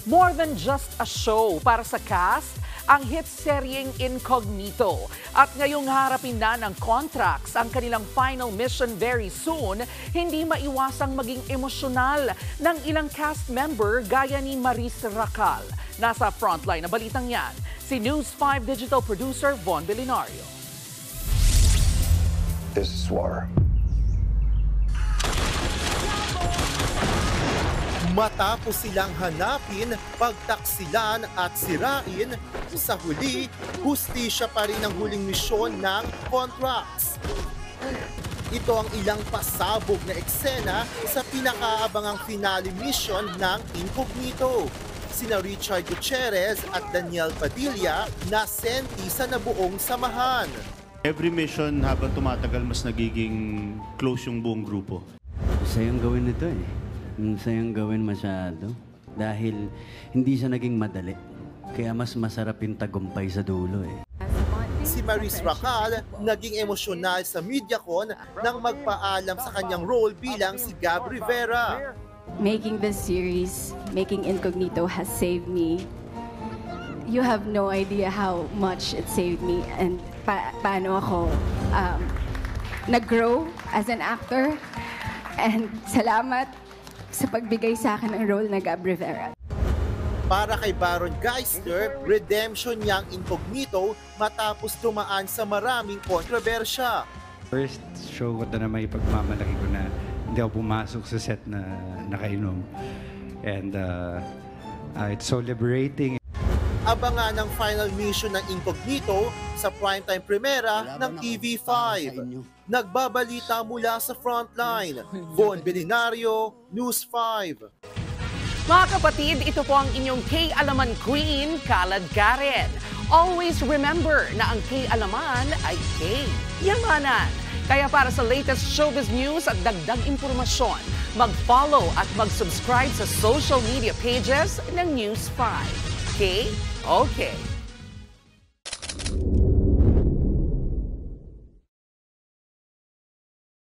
More than just a show para sa cast, ang hit seryeng Incognito. At ngayong harapin na ng contracts ang kanilang final mission very soon, hindi maiwasang maging emosyonal ng ilang cast member gaya ni Maris Racal. Nasa frontline na balitang yan, si News 5 digital producer Von Belinario. This is war. Matapos silang hanapin, pagtaksilan at sirain, sa huli, hustisya pa rin ang huling misyon ng contracts. Ito ang ilang pasabog na eksena sa pinakaabangang finale mission ng Incognito. Sina Richard Gutierrez at Daniel Padilla na senti sa nabuong samahan. Every mission habang tumatagal mas nagiging close yung buong grupo. Sayang gawin nito eh. Sayang gawin masyado. Dahil hindi siya naging madali. Kaya mas masarap yung tagumpay sa dulo eh. Si Maris Racal naging emosyonal sa MediaCon nang magpaalam sa kanyang role bilang si Gab Rivera. Making this series, making Incognito has saved me. You have no idea how much it saved me and paano ako nag-grow as an actor. And salamat sa pagbigay sa akin ng role na Gab Rivera. Para kay Baron Geisler, redemption niyang Incognito matapos tumaan sa maraming kontrobersya. First show ko na may pagmamalaki ko na hindi ako pumasok sa set na nakainom. And it's so liberating. Abangan ang final mission ng Incognito sa primetime premiera ng TV5. Nagbabalita mula sa frontline. Von Belinario, News 5. Mga kapatid, ito po ang inyong K-Alaman Queen, Kalad Karen. Always remember na ang K-Alaman ay K-Yamanan. Kaya para sa latest showbiz news at dagdag impormasyon, mag-follow at mag-subscribe sa social media pages ng News 5. Okay?